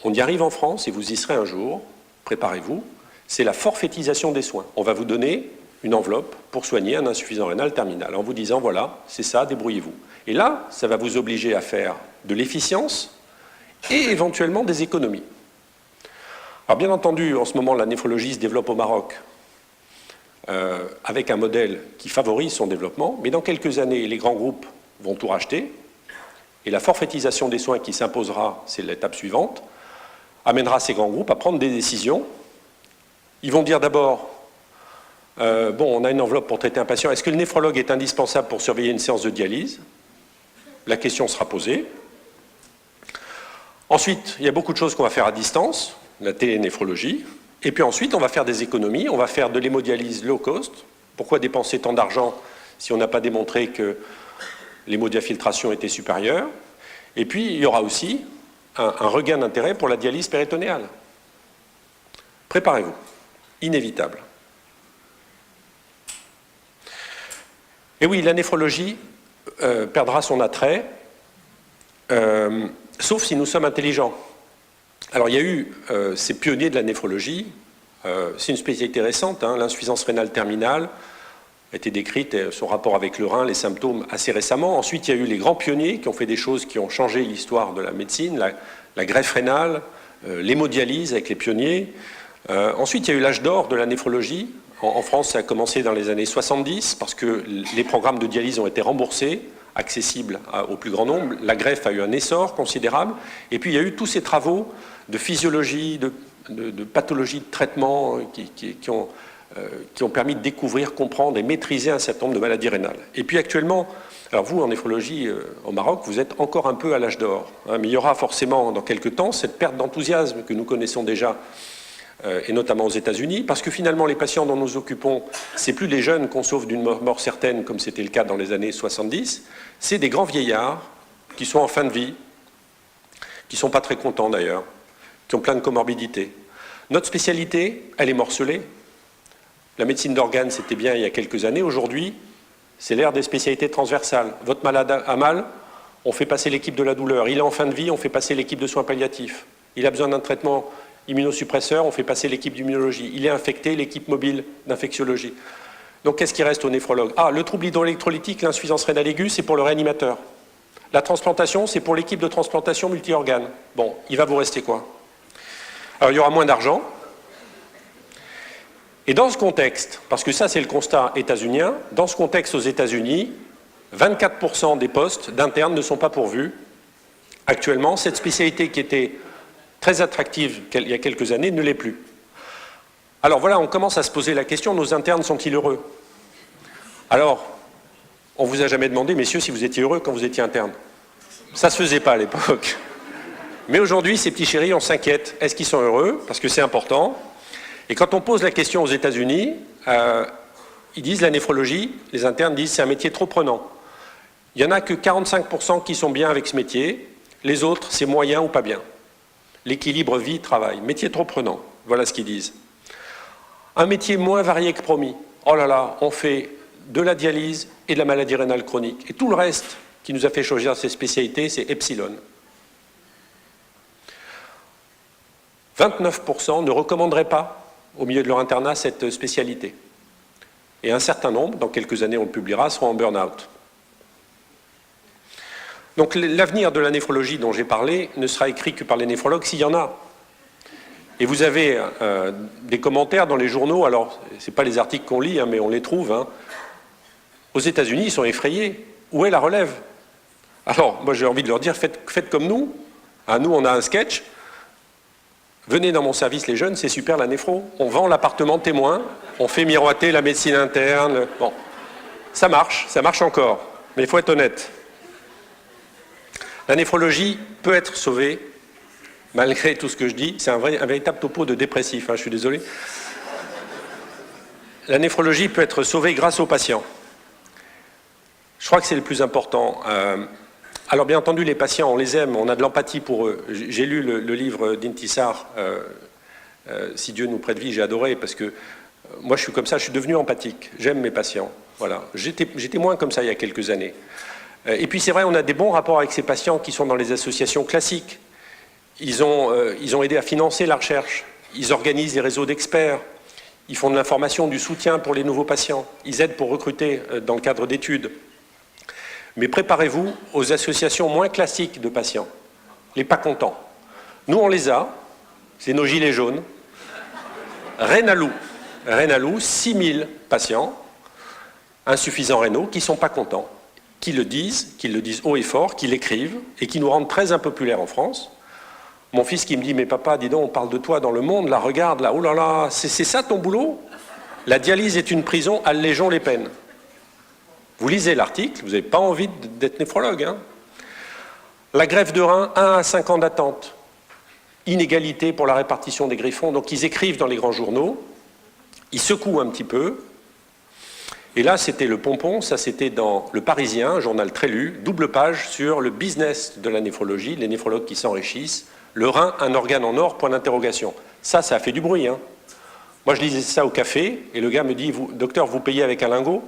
On y arrive en France, et vous y serez un jour, préparez-vous. C'est la forfaitisation des soins. On va vous donner une enveloppe pour soigner un insuffisant rénal terminal, en vous disant, voilà, c'est ça, débrouillez-vous. Et là, ça va vous obliger à faire de l'efficience et éventuellement des économies. Alors bien entendu, en ce moment, la néphrologie se développe au Maroc avec un modèle qui favorise son développement, mais dans quelques années, les grands groupes vont tout racheter, et la forfaitisation des soins qui s'imposera, c'est l'étape suivante, amènera ces grands groupes à prendre des décisions. Ils vont dire d'abord, on a une enveloppe pour traiter un patient, est-ce que le néphrologue est indispensable pour surveiller une séance de dialyse? La question sera posée. Ensuite, il y a beaucoup de choses qu'on va faire à distance, la télénéphrologie, et puis ensuite, on va faire des économies, on va faire de l'hémodialyse low cost. Pourquoi dépenser tant d'argent si on n'a pas démontré que l'hémodiafiltration était supérieure? Et puis, il y aura aussi un regain d'intérêt pour la dialyse péritonéale. Préparez-vous. Inévitable. Et oui, la néphrologie perdra son attrait, sauf si nous sommes intelligents. Alors il y a eu ces pionniers de la néphrologie, c'est une spécialité récente, l'insuffisance rénale terminale a été décrite, son rapport avec le rein, les symptômes assez récemment. Ensuite, il y a eu les grands pionniers qui ont fait des choses qui ont changé l'histoire de la médecine, la greffe rénale, l'hémodialyse avec les pionniers. Ensuite, il y a eu l'âge d'or de la néphrologie. En France, ça a commencé dans les années 70 parce que les programmes de dialyse ont été remboursés, accessibles au plus grand nombre. La greffe a eu un essor considérable. Et puis, il y a eu tous ces travaux de physiologie, de pathologie, de traitement qui ont permis de découvrir, comprendre et maîtriser un certain nombre de maladies rénales. Et puis actuellement, alors vous, en néphrologie au Maroc, vous êtes encore un peu à l'âge d'or, hein, mais il y aura forcément dans quelques temps cette perte d'enthousiasme que nous connaissons déjà, et notamment aux États-Unis, parce que finalement les patients dont nous occupons, c'est plus les jeunes qu'on sauve d'une mort certaine, comme c'était le cas dans les années 70, c'est des grands vieillards qui sont en fin de vie, qui ne sont pas très contents d'ailleurs, qui ont plein de comorbidités. Notre spécialité, elle est morcelée. La médecine d'organes, c'était bien il y a quelques années. Aujourd'hui, c'est l'ère des spécialités transversales. Votre malade a mal, on fait passer l'équipe de la douleur. Il est en fin de vie, on fait passer l'équipe de soins palliatifs. Il a besoin d'un traitement immunosuppresseur, on fait passer l'équipe d'immunologie. Il est infecté, l'équipe mobile d'infectiologie. Donc qu'est-ce qui reste au néphrologue? Ah, le trouble hydroélectrolytique, l'insuffisance rénale aiguë, c'est pour le réanimateur. La transplantation, c'est pour l'équipe de transplantation multi-organes. Bon, il va vous rester quoi? Alors il y aura moins d'argent. Et dans ce contexte, parce que ça c'est le constat états-unien, dans ce contexte aux États-Unis, 24% des postes d'internes ne sont pas pourvus. Actuellement, cette spécialité qui était très attractive il y a quelques années ne l'est plus. Alors voilà, on commence à se poser la question, nos internes sont-ils heureux? Alors, on ne vous a jamais demandé, messieurs, si vous étiez heureux quand vous étiez interne. Ça ne se faisait pas à l'époque. Mais aujourd'hui, ces petits chéris, on s'inquiète. Est-ce qu'ils sont heureux? Parce que c'est important. Et quand on pose la question aux États-Unis, ils disent la néphrologie, les internes disent c'est un métier trop prenant. Il n'y en a que 45% qui sont bien avec ce métier, les autres c'est moyen ou pas bien. L'équilibre vie-travail, métier trop prenant, voilà ce qu'ils disent. Un métier moins varié que promis. Oh là là, on fait de la dialyse et de la maladie rénale chronique. Et tout le reste qui nous a fait choisir ces spécialités, c'est epsilon. 29% ne recommanderaient pas au milieu de leur internat cette spécialité. Et un certain nombre, dans quelques années on le publiera, seront en burn-out. Donc l'avenir de la néphrologie dont j'ai parlé ne sera écrit que par les néphrologues s'il y en a. Et vous avez des commentaires dans les journaux, alors ce n'est pas les articles qu'on lit, hein, mais on les trouve. Hein. Aux États-Unis, ils sont effrayés. Où est la relève? Alors, moi j'ai envie de leur dire, faites comme nous. Hein, nous, on a un sketch. Venez dans mon service les jeunes, c'est super la néphro. On vend l'appartement témoin, on fait miroiter la médecine interne. Bon, ça marche encore, mais il faut être honnête. La néphrologie peut être sauvée, malgré tout ce que je dis. C'est un véritable topo de dépressif, hein, je suis désolé. La néphrologie peut être sauvée grâce aux patients. Je crois que c'est le plus important. Alors bien entendu, les patients, on les aime, on a de l'empathie pour eux. J'ai lu le livre d'Intisar, Si Dieu nous prête vie, j'ai adoré, parce que moi je suis comme ça, je suis devenu empathique, j'aime mes patients. Voilà. J'étais moins comme ça il y a quelques années. Et puis c'est vrai, on a des bons rapports avec ces patients qui sont dans les associations classiques. Ils ont aidé à financer la recherche, ils organisent des réseaux d'experts, ils font de l'information, du soutien pour les nouveaux patients, ils aident pour recruter dans le cadre d'études. Mais préparez-vous aux associations moins classiques de patients, les pas contents. Nous, on les a, c'est nos gilets jaunes. Rénalou, 6000 patients, insuffisants rénaux, qui ne sont pas contents, qui le disent haut et fort, qui l'écrivent, et qui nous rendent très impopulaires en France. Mon fils qui me dit, mais papa, dis donc, on parle de toi dans le monde, là, regarde, là, oh là là, c'est ça ton boulot? La dialyse est une prison, allégeons les peines. Vous lisez l'article, vous n'avez pas envie d'être néphrologue. Hein. La greffe de rein, 1 à 5 ans d'attente. Inégalité pour la répartition des greffons. Donc ils écrivent dans les grands journaux, ils secouent un petit peu. Et là, c'était le pompon, ça c'était dans Le Parisien, un journal très lu, double page sur le business de la néphrologie, les néphrologues qui s'enrichissent. Le rein, un organe en or, point d'interrogation. Ça a fait du bruit. Hein. Moi, je lisais ça au café, et le gars me dit, docteur, vous payez avec un lingot?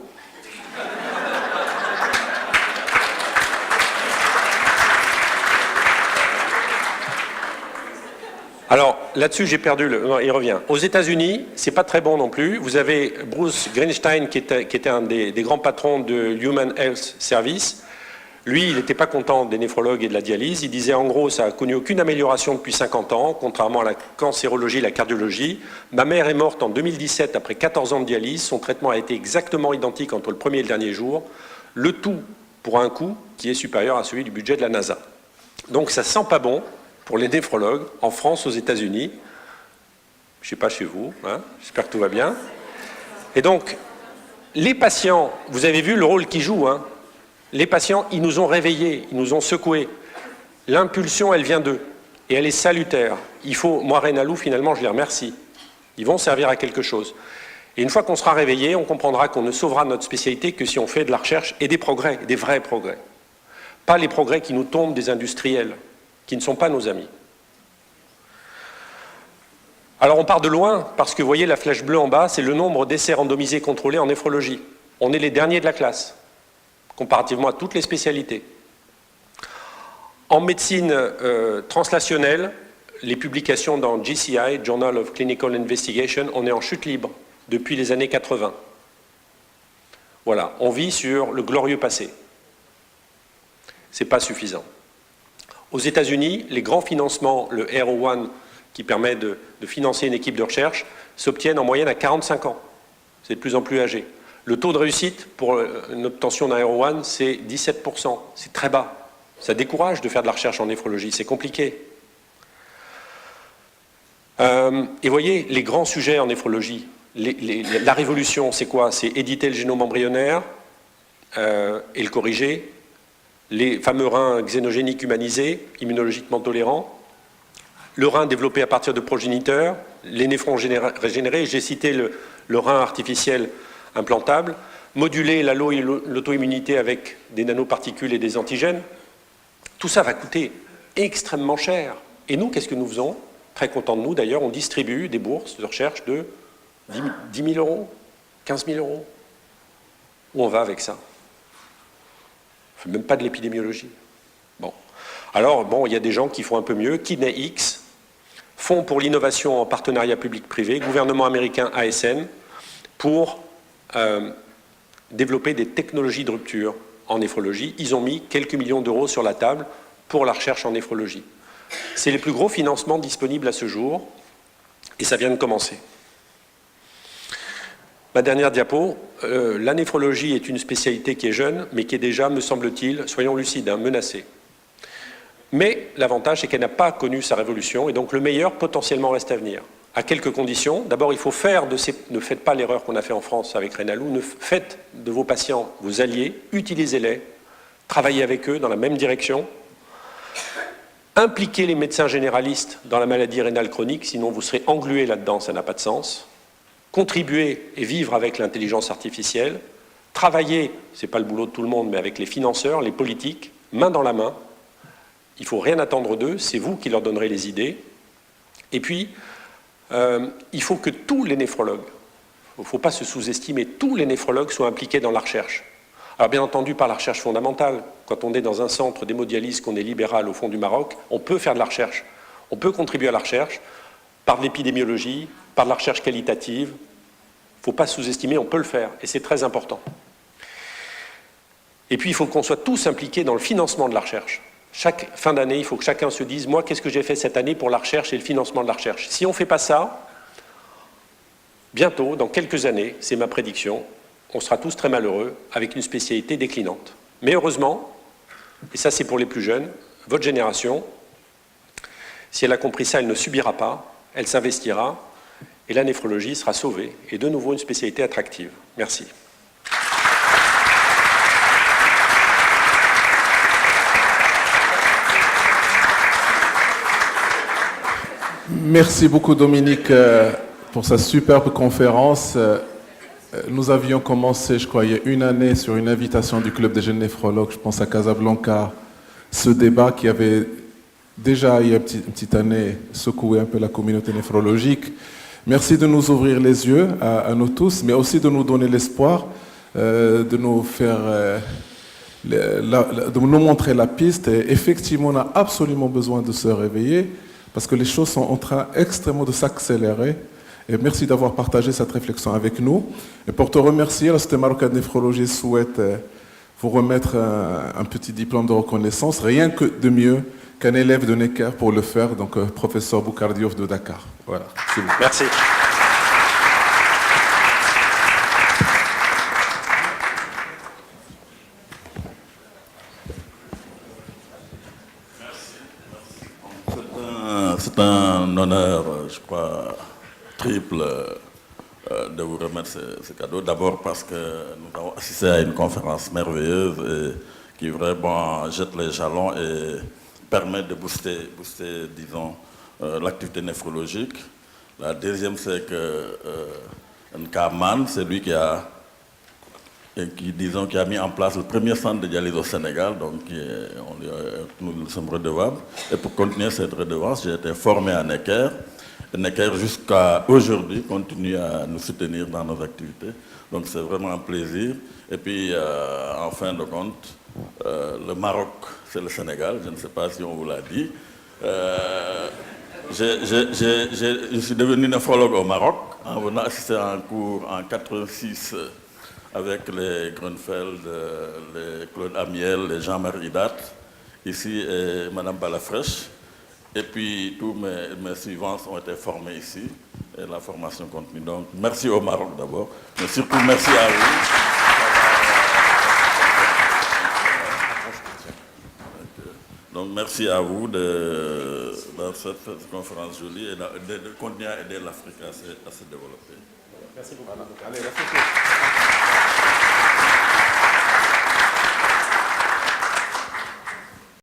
Alors, là-dessus, j'ai perdu le... Non, il revient. Aux États-Unis, c'est pas très bon non plus. Vous avez Bruce Greenstein, qui était un des grands patrons de Human Health Service. Lui, il n'était pas content des néphrologues et de la dialyse. Il disait en gros, ça n'a connu aucune amélioration depuis 50 ans, contrairement à la cancérologie et la cardiologie. Ma mère est morte en 2017 après 14 ans de dialyse. Son traitement a été exactement identique entre le premier et le dernier jour. Le tout pour un coût qui est supérieur à celui du budget de la NASA. Donc ça sent pas bon pour les néphrologues en France, aux États-Unis. Je ne sais pas chez vous, hein, j'espère que tout va bien. Et donc, les patients, vous avez vu le rôle qu'ils jouent, hein. Les patients, ils nous ont réveillés, ils nous ont secoués. L'impulsion, elle vient d'eux, et elle est salutaire. Moi, Renalou, finalement, je les remercie. Ils vont servir à quelque chose. Et une fois qu'on sera réveillé, on comprendra qu'on ne sauvera notre spécialité que si on fait de la recherche et des progrès, des vrais progrès. Pas les progrès qui nous tombent des industriels, qui ne sont pas nos amis. Alors on part de loin, parce que vous voyez la flèche bleue en bas, c'est le nombre d'essais randomisés contrôlés en néphrologie. On est les derniers de la classe, comparativement à toutes les spécialités. En médecine translationnelle, les publications dans JCI, Journal of Clinical Investigation, on est en chute libre depuis les années 80. Voilà, on vit sur le glorieux passé. Ce n'est pas suffisant. Aux États-Unis, les grands financements, le HERO1, qui permet de financer une équipe de recherche, s'obtiennent en moyenne à 45 ans. C'est de plus en plus âgé. Le taux de réussite pour une obtention d'un HERO1, c'est 17%. C'est très bas. Ça décourage de faire de la recherche en néphrologie, c'est compliqué. Et vous voyez, les grands sujets en néphrologie, la révolution, c'est quoi? C'est éditer le génome embryonnaire et le corriger, les fameux reins xénogéniques humanisés, immunologiquement tolérants, le rein développé à partir de progéniteurs, les néphrons régénérés, j'ai cité le rein artificiel implantable, moduler l'auto-immunité avec des nanoparticules et des antigènes. Tout ça va coûter extrêmement cher. Et nous, qu'est-ce que nous faisons? Très contents de nous, d'ailleurs, on distribue des bourses de recherche de 10 000 euros, 15 000 euros. Où on va avec ça? On ne fait même pas de l'épidémiologie. Bon. Alors, bon, il y a des gens qui font un peu mieux. KidneyX, Fonds pour l'innovation en partenariat public-privé, gouvernement américain ASN, pour développer des technologies de rupture en néphrologie. Ils ont mis quelques millions d'euros sur la table pour la recherche en néphrologie. C'est les plus gros financements disponibles à ce jour, et ça vient de commencer. Ma dernière diapo, la néphrologie est une spécialité qui est jeune, mais qui est déjà, me semble-t-il, soyons lucides, menacée. Mais l'avantage, c'est qu'elle n'a pas connu sa révolution, et donc le meilleur potentiellement reste à venir. À quelques conditions. D'abord, il faut faire de ces... Ne faites pas l'erreur qu'on a fait en France avec Renalou, faites de vos patients vos alliés, utilisez-les, travaillez avec eux dans la même direction, impliquez les médecins généralistes dans la maladie rénale chronique, sinon vous serez englués là-dedans, ça n'a pas de sens. Contribuer et vivre avec l'intelligence artificielle, travailler, ce n'est pas le boulot de tout le monde, mais avec les financeurs, les politiques, main dans la main. Il ne faut rien attendre d'eux, c'est vous qui leur donnerez les idées. Et puis, il faut que tous les néphrologues, il ne faut pas se sous-estimer, tous les néphrologues soient impliqués dans la recherche. Alors bien entendu, par la recherche fondamentale. Quand on est dans un centre d'hémodialyse, qu'on est libéral au fond du Maroc, on peut faire de la recherche. On peut contribuer à la recherche par de l'épidémiologie, par de la recherche qualitative. Il ne faut pas sous-estimer, on peut le faire, et c'est très important. Et puis, il faut qu'on soit tous impliqués dans le financement de la recherche. Chaque fin d'année, il faut que chacun se dise, moi, qu'est-ce que j'ai fait cette année pour la recherche et le financement de la recherche? Si on ne fait pas ça, bientôt, dans quelques années, c'est ma prédiction, on sera tous très malheureux avec une spécialité déclinante. Mais heureusement, et ça c'est pour les plus jeunes, votre génération, si elle a compris ça, elle ne subira pas, elle s'investira, et la néphrologie sera sauvée, et de nouveau une spécialité attractive. Merci. Merci beaucoup Dominique pour sa superbe conférence. Nous avions commencé, je crois, il y a une année sur une invitation du Club des jeunes néphrologues, je pense à Casablanca, ce débat qui avait déjà, il y a une petite année, secoué un peu la communauté néphrologique. Merci de nous ouvrir les yeux à nous tous, mais aussi de nous donner l'espoir, de nous faire, de nous montrer la piste. Et effectivement, on a absolument besoin de se réveiller parce que les choses sont en train extrêmement de s'accélérer. Et merci d'avoir partagé cette réflexion avec nous. Et pour te remercier, l'Institut marocain de néphrologie souhaite vous remettre un petit diplôme de reconnaissance. Rien que de mieux qu'un élève de Necker pour le faire, donc professeur Boucar Diouf de Dakar. Voilà. Merci. C'est un honneur, je crois, triple de vous remettre ce cadeau. D'abord parce que nous avons assisté à une conférence merveilleuse et qui vraiment jette les jalons et permet de booster disons, l'activité néphrologique. La deuxième, c'est que Nkaman, c'est lui qui a mis en place le premier centre de dialyse au Sénégal, donc nous lui sommes redevables. Et pour continuer cette redevance, j'ai été formé à Necker. Et Necker, jusqu'à aujourd'hui, continue à nous soutenir dans nos activités. Donc c'est vraiment un plaisir. Et puis, en fin de compte, le Maroc, c'est le Sénégal, je ne sais pas si on vous l'a dit. Je suis devenu néphrologue au Maroc en venant assister à un cours en 86 avec les Grunfeld, les Claude Amiel, les Jean-Marie Hidat, ici et Madame Balafrèche. Et puis tous mes suivants ont été formés ici et la formation continue. Donc merci au Maroc d'abord, mais surtout merci à vous. Donc merci à vous dans cette conférence jolie et de continuer à aider l'Afrique à se développer. Merci beaucoup. Allez, merci beaucoup.